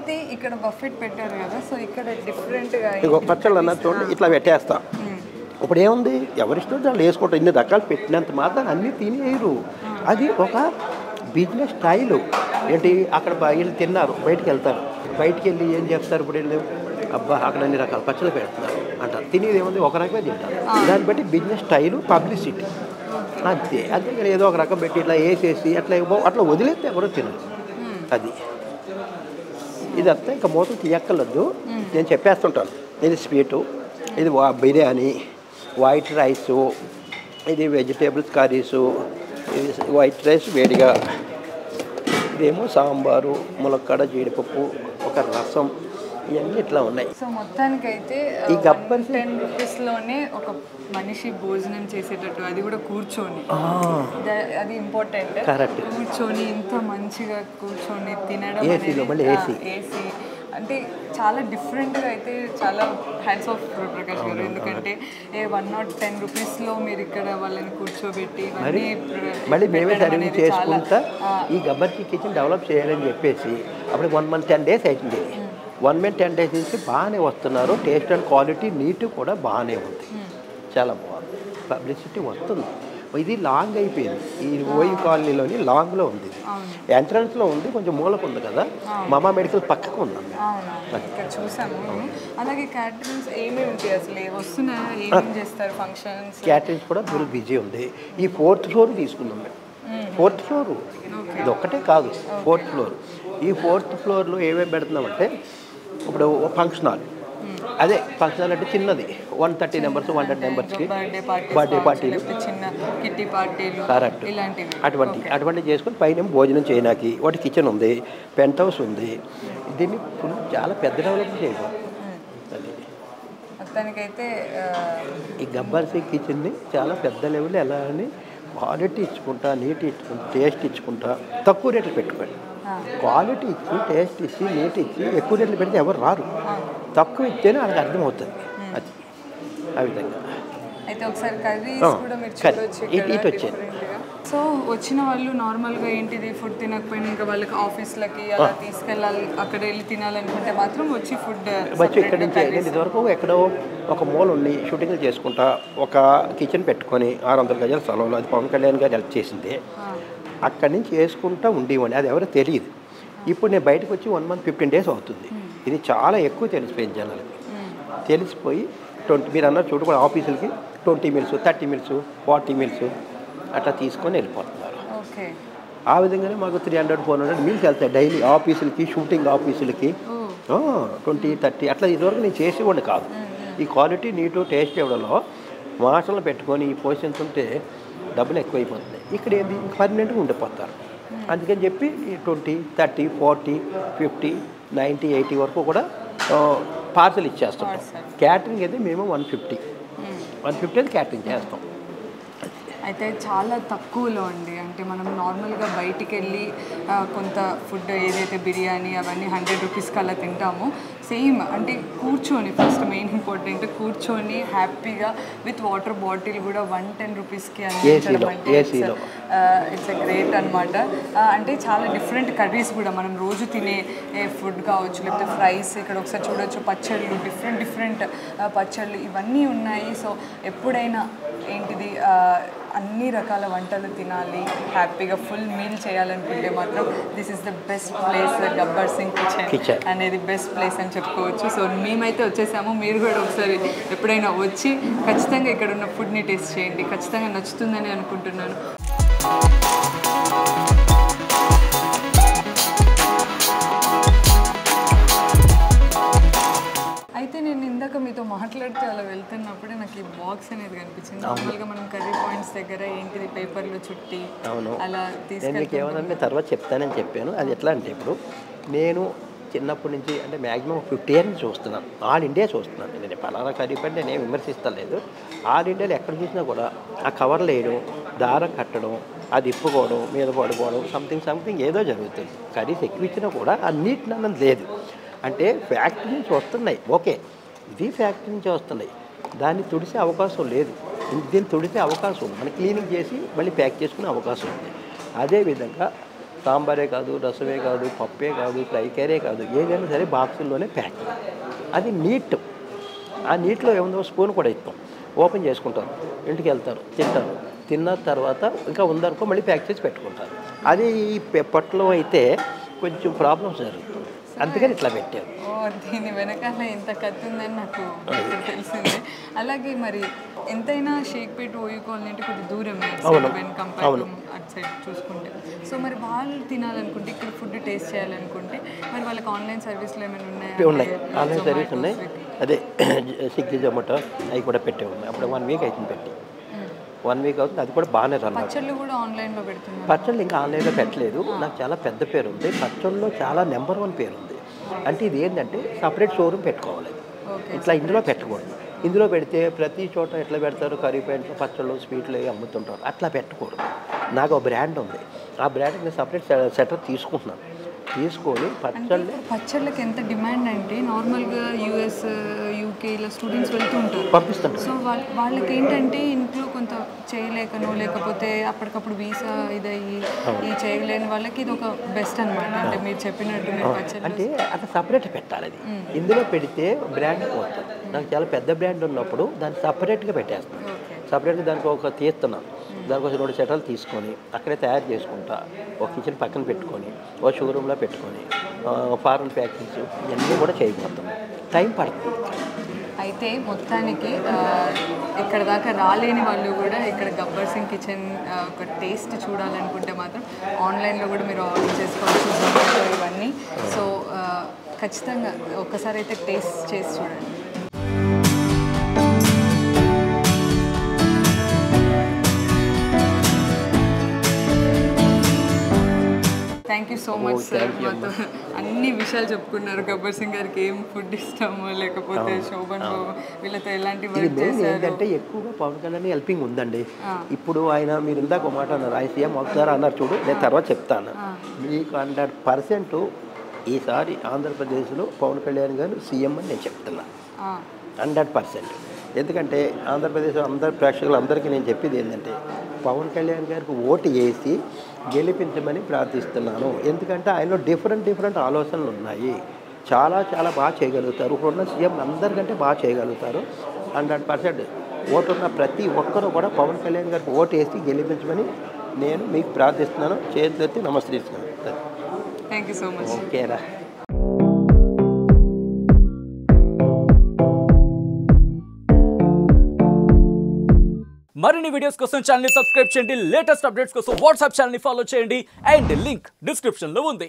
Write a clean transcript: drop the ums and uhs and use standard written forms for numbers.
అయితే ఇక్కడ బఫెట్ పెట్టారు కదా, సో ఇక్కడ డిఫరెంట్గా పచ్చళ్ళు అన్నది చూడండి ఇట్లా పెట్టేస్తా. ఇప్పుడు ఏముంది, ఎవరిష్టం వాళ్ళు వేసుకుంటారు. ఇన్ని రకాలు పెట్టినంత మాత్రం అన్నీ తినేయరు. అది ఒక బిజినెస్ స్టైలు. ఏంటి, అక్కడ వీళ్ళు తిన్నారు, బయటికి వెళ్తారు, బయటికి వెళ్ళి ఏం చేస్తారు, ఇప్పుడు వీళ్ళు అబ్బా అక్కడ అన్ని రకాల పచ్చళ్ళు పెడుతున్నారు అంటారు. తినేది ఏముంది, ఒక రకమే తింటారు. దాన్ని బట్టి బిజినెస్ స్టైలు, పబ్లిసిటీ అంతే. అంతే ఏదో ఒక రకం పెట్టి ఇట్లా వేసేసి అట్లా వదిలేస్తే ఎవరో తినరు. అది ఇదంతా ఇంకా మూతం తీయక్కర్లేదు. నేను చెప్పేస్తుంటాను, ఇది స్వీటు, ఇది బిర్యానీ, వైట్ రైసు, ఇది వెజిటేబుల్స్ కర్రీసు, ఇది వైట్ రైస్ వేడిగా, ఇదేమో సాంబారు, ములక్కాడ, జీడిపప్పు, ఒక రసం, ఇవన్నీ ఇట్లా ఉన్నాయి. సో మొత్తానికైతే ఈ గబ్బర్ 10 రూపీస్లోనే ఒక మనిషి భోజనం చేసేటట్టు, అది కూడా కూర్చొని, అది ఇంపార్టెంట్. కరెక్ట్. కూర్చొని ఇంత మంచిగా కూర్చొని తినడం, ఏసీలో మళ్ళీ ఏసీ అంటే చాలా డిఫరెంట్గా అయితే చాలా హ్యాండ్స్ ఆఫ్ ప్రకాష్ గారు. ఎందుకంటే 110 రూపీస్లో మీరు ఇక్కడ వాళ్ళని కూర్చోబెట్టి మళ్ళీ మేమే సర్వీస్ చేసుకుంటా ఈ గబ్బర్కి కిచెన్ డెవలప్ చేయాలని చెప్పేసి అప్పుడు 1 month 10 days అవుతుంది. 1 month 10 days నుంచి బాగానే వస్తున్నారు. టేస్ట్ అండ్ క్వాలిటీ నీట్ కూడా బాగానే ఉంది, చాలా బాగుంది, పబ్లిసిటీ వస్తుంది. ఇది లాంగ్ అయిపోయింది. ఈ ఓయి కాలనీలోని లాంగ్లో ఉంది, ఎంట్రన్స్లో ఉంది, కొంచెం మూలకు ఉంది కదా, మామా మెడికల్ పక్కకు ఉంది. ఇక్కడ చూసాము. అలాగే క్యాటరింగ్స్ ఏమేమి ఉంటాయి అసలు, వస్తున్నాయా, ఏమేమి చేస్తారు ఫంక్షన్స్? క్యాటరింగ్స్ కూడా ఫుల్ బిజీ ఉంది. ఈ 4th floor తీసుకున్నాం మేము. 4th floor ఇది ఒక్కటే కాదు, 4th floor. ఈ 4th floorలో ఏమేమి పెడుతున్నామంటే, ఇప్పుడు ఫంక్షన్ హాల్, అదే ఫంక్షన్ హాల్ అంటే చిన్నది, 130 members 100 membersకి బర్త్డే పార్టీలు, చిన్న కిట్టి పార్టీలు, కరెక్ట్, అటువంటి చేసుకొని పైన భోజనం చేయడానికి వాటి కిచెన్ ఉంది, పెంట్ హౌస్ ఉంది. దీన్ని ఫుల్ చాలా పెద్ద డెవలప్ చేయాలి. మొత్తానికైతే ఈ గబ్బర్ సింగ్ కిచెన్ని చాలా పెద్ద లెవెల్ ఎలా అని క్వాలిటీ ఇచ్చుకుంటా, నీట్ ఇచ్చుకుంటా, టేస్ట్ ఇచ్చుకుంటా, తక్కువ రేట్లు పెట్టుకోండి. క్వాలిటీ ఇచ్చి, టేస్ట్ ఇచ్చి, నీట్ ఇచ్చి ఎక్కువ రేట్లు పెడితే ఎవరు రారు. తక్కువ ఇస్తేనే వాళ్ళకి అర్థమవుతుంది. అది ఆ విధంగా అయితే ఒకసారి కర్రీస్ కూడా మీరు చూడొచ్చు. ఇటు వచ్చేది. సో వచ్చిన వాళ్ళు నార్మల్గా ఏంటిది ఫుడ్ తినకపోయినా ఇంకా వాళ్ళకి ఆఫీస్లకి అలా తీసుకెళ్ళాలి, అక్కడ వెళ్ళి తినాలనుకుంటే మాత్రం వచ్చి ఫుడ్ వచ్చి ఇక్కడి నుంచి ఇదివరకు ఎక్కడో ఒక మూల ఉండి షూటింగ్లు చేసుకుంటా ఒక కిచెన్ పెట్టుకొని 600 గజాల స్థలంలో, అది పవన్ కళ్యాణ్ గారు హెల్ప్ చేసింది. అక్కడి నుంచి వేసుకుంటూ ఉండేవాడిని, అది ఎవరో తెలియదు. ఇప్పుడు నేను బయటకు వచ్చి 1 month 15 days అవుతుంది. ఇది చాలా ఎక్కువ తెలిసిపోయింది జనాలకి. తెలిసిపోయి మీరు అన్నారు చూడు కూడా ఆఫీసులకి 20 meals 30 meals 40 meals అట్లా తీసుకొని వెళ్ళిపోతున్నారు. ఆ విధంగానే మాకు 300-400 meals వెళ్తాయి డైలీ ఆఫీసులకి, షూటింగ్ ఆఫీసులకి. 20-30 అట్లా ఇదివరకు నేను చేసేవాడిని కాదు. ఈ క్వాలిటీ నీటు టేస్ట్ ఇవ్వడంలో మాటలు పెట్టుకొని ఈ పొజిషన్స్ ఉంటే డబ్బులు ఎక్కువైపోతుంది. ఇక్కడ ఏంది పర్మనెంట్గా ఉండిపోతారు. అందుకని చెప్పి 20, 30, 40, 50, 90, 80 వరకు కూడా పార్సల్ ఇచ్చేస్తుంటాం. క్యాటరింగ్ అయితే మేము 150 క్యాటరింగ్ చేస్తాం. అయితే చాలా తక్కువలో అండి. అంటే మనం నార్మల్గా బయటికి వెళ్ళి కొంత ఫుడ్ ఏదైతే బిర్యానీ అవన్నీ 100 రూపీస్కి అలా తింటామో, సేమ్ అంటే కూర్చొని, ఫస్ట్ మెయిన్ ఇంపార్టెంట్ కూర్చొని హ్యాపీగా విత్ వాటర్ బాటిల్ కూడా 110 రూపీస్కి అందించడం అంటే ఇట్స్ గ్రేట్ అనమాట. అంటే చాలా డిఫరెంట్ కర్రీస్ కూడా మనం రోజు తినే ఫుడ్ కావచ్చు, లేకపోతే ఫ్రైస్, ఇక్కడ ఒకసారి చూడొచ్చు, పచ్చళ్ళు, డిఫరెంట్ పచ్చళ్ళు ఇవన్నీ ఉన్నాయి. సో ఎప్పుడైనా ఏంటిది అన్ని రకాల వంటలు తినాలి, హ్యాపీగా ఫుల్ మీల్ చేయాలనుకుంటే మాత్రం this is the best place. Gabbar Singh kitchen అనేది బెస్ట్ ప్లేస్ అని చెప్పుకోవచ్చు. సో మేమైతే వచ్చేసాము, మీరు కూడా ఒకసారి ఎప్పుడైనా వచ్చి ఖచ్చితంగా ఇక్కడ ఉన్న ఫుడ్ని టేస్ట్ చేయండి, ఖచ్చితంగా నచ్చుతుందని అనుకుంటున్నాను. అయితే నేను ఇందాక మీతో మాట్లాడితే అలా వెళ్తున్నప్పుడే నాకు ఈ బాక్స్ అనేది కనిపించింది. నార్మల్గా మనం కర్రీ పాయింట్స్ దగ్గర ఏంటిది పేపర్లు చుట్టి అలా తీసుకెళ్ళి తర్వాత చెప్తానని చెప్పాను. అది ఎట్లా అంటే, ఇప్పుడు నేను చిన్నప్పటి నుంచి అంటే మ్యాక్సిమం 50 years చూస్తున్నాను, ఆల్ ఇండియా చూస్తున్నాను. నేను పలానా కర్రీ పాయింట్ నేను విమర్శిస్తలేదు. ఆల్ ఇండియాలో ఎక్కడ చూసినా కూడా ఆ కవర్లు వేయడం, దారం కట్టడం, అది ఇప్పుకోవడం, మీద పడుకోవడం, సంథింగ్ ఏదో జరుగుతుంది. కర్రీస్ ఎక్కువ ఇచ్చినా కూడా ఆ నీట్ అన్నది లేదు. అంటే ఫ్యాక్టరీ నుంచి వస్తున్నాయి, ఓకే, ఇది ఫ్యాక్టరీ నుంచి వస్తున్నాయి, దాన్ని తుడిసే అవకాశం లేదు. దీన్ని తుడిసే అవకాశం ఉంది, మనం క్లీనింగ్ చేసి మళ్ళీ ప్యాక్ చేసుకునే అవకాశం ఉంది. అదేవిధంగా సాంబారే కాదు, రసమే కాదు, పప్పే కాదు, ఫ్రై కర్రీ కాదు, ఏదైనా సరే బాక్సుల్లోనే ప్యాక్. అది నీట్. ఆ నీటిలో ఏముందో స్పూన్ కూడా ఇస్తాం, ఓపెన్ చేసుకుంటారు, ఇంటికి వెళ్తారు, తింటారు. తిన్న తర్వాత ఇంకా ఉందనుకో మళ్ళీ ప్యాక్ చేసి పెట్టుకుంటారు. అది ఈ పొట్టలో అయితే కొంచెం ప్రాబ్లమ్స్ జరుగుతుంది, అందుకని ఇట్లా పెట్టారు. ఓ, దీని వెనకాల ఎంత కత్తి ఉందని నాకు ఇప్పుడు తెలిసింది. అలాగే మరి ఎంతైనా షేక్పేట్ ఓయూ కాలనీ అంటే కొద్దిగా దూరమే కంపేర్ అటు సైడ్ చూసుకుంటే. సో మరి వాళ్ళు తినాలనుకుంటే, ఇక్కడ ఫుడ్ టేస్ట్ చేయాలనుకుంటే మరి వాళ్ళకి ఆన్లైన్ సర్వీస్లు ఏమైనా ఉన్నాయా? ఉన్నాయి, ఆన్లైన్ సర్వీస్ ఉన్నాయి. అదే స్విగ్గీ, జొమాటో అవి కూడా పెట్టే ఉన్నాయి. అప్పుడు 1 వీక్ అవుతుంది పెట్టి, 1 వీక్ అవుతుంది. అది కూడా బాగానే రన్. పచ్చళ్ళు కూడా ఆన్లైన్లో పెడుతున్నారు. పచ్చళ్ళు ఇంకా ఆన్లైన్లో పెట్టలేదు. నాకు చాలా పెద్ద పేరు ఉంది పచ్చళ్ళలో, చాలా నెంబర్ 1 పేరు ఉంది. అంటే ఇది ఏంటంటే సపరేట్ షోరూమ్ పెట్టుకోవాలి. ఇట్లా ఇందులో పెట్టకూడదు. ఇందులో పెడితే ప్రతి చోట ఎట్లా పెడతారు, కర్రీ పాయింట్లు, పచ్చళ్ళు, స్వీట్లు అమ్ముతుంటారు. అట్లా పెట్టకూడదు. నాకు ఒక బ్రాండ్ ఉంది, ఆ బ్రాండ్కి నేను సపరేట్ సెటప్ తీసుకుంటున్నాను. తీసుకొని పచ్చళ్ళకి ఎంత డిమాండ్ అంటే నార్మల్గా యూఎస్, యూకే ఇలా స్టూడెంట్స్ వెళ్తూ ఉంటారు, పంపిస్తుంటారు. సో వాళ్ళకి ఏంటంటే ఇంట్లో కొంత చేయలేకనో లేకపోతే అప్పటికప్పుడు వీసా ఇదయ్యి ఈ చేయలేని వాళ్ళకి ఇది ఒక బెస్ట్ అనమాట. అంటే మీరు చెప్పినట్టు అంటే అట్లా సపరేట్ పెట్టాలి. అది ఇందులో పెడితే బ్రాండ్ పోతుంది. నాకు చాలా పెద్ద బ్రాండ్ ఉన్నప్పుడు దాన్ని సపరేట్గా పెట్టేస్తాను. సపరేట్గా దానికి ఒక తీస్తున్నాను. దానికోసం 2 సెటలు తీసుకొని అక్కడే తయారు చేసుకుంటా, ఒక కిచెన్ పక్కన పెట్టుకొని, ఒక షోరూంలో పెట్టుకొని, ఫారెన్ ప్యాకింగ్స్ ఇవన్నీ కూడా చేయబోతున్నాం. టైం పడుతుంది. అయితే మొత్తానికి ఇక్కడ దాకా రాలేని వాళ్ళు కూడా ఇక్కడ గబ్బర్ సింగ్ కిచెన్ ఒక టేస్ట్ చూడాలనుకుంటే మాత్రం ఆన్లైన్లో కూడా మీరు ఆర్డర్ చేసుకోవచ్చు, జొమాటో ఇవన్నీ. సో ఖచ్చితంగా ఒక్కసారి అయితే టేస్ట్ చేసి చూడండి. Thank you so much sir. మాతో అన్ని విషయాలు చెప్పుకున్నారు. గబ్బర్ సింగ్ గారికి ఏం ఫుడ్ ఇష్టమో, లేకపోతే శోభన్ వీళ్ళతో ఎలాంటి వర్క్ చేశారు. ఏంటంటే ఎక్కువగా పవన్ కళ్యాణ్ హెల్పింగ్ ఉందండి. ఇప్పుడు ఆయన, మీరు ఇందాక ఒక మాట అన్నారు, ఆయన సీఎం అవుతారా అన్నారు చూడు, నేను తర్వాత చెప్తాను. మీకు 100% ఈసారి ఆంధ్రప్రదేశ్లో పవన్ కళ్యాణ్ గారు సీఎం అని నేను చెప్తున్నా, 100%. ఎందుకంటే ఆంధ్రప్రదేశ్లో అందరు ప్రేక్షకులందరికీ నేను చెప్పేది ఏంటంటే, పవన్ కళ్యాణ్ గారికి ఓటు వేసి గెలిపించమని ప్రార్థిస్తున్నాను. ఎందుకంటే ఆయనలో డిఫరెంట్ ఆలోచనలు ఉన్నాయి. చాలా బాగా చేయగలుగుతారు. ఇప్పుడున్న సీఎం అందరికంటే బాగా చేయగలుగుతారు. 100% ఓటున్న ప్రతి ఒక్కరూ కూడా పవన్ కళ్యాణ్ గారికి ఓటు వేసి గెలిపించమని నేను మీకు ప్రార్థిస్తున్నాను. చేతులెత్తి నమస్కరిస్తున్నాను. Thank you so much. ఓకేరా. మరిన్ని వీడియోస్ కోసం ఛానల్ ని సబ్స్క్రైబ్ చేయండి. లేటెస్ట్ అప్డేట్స్ కోసం వాట్సాప్ ఛానల్ ని ఫాలో చేయండి. అండ్ లింక్ డిస్క్రిప్షన్ లో ఉంది.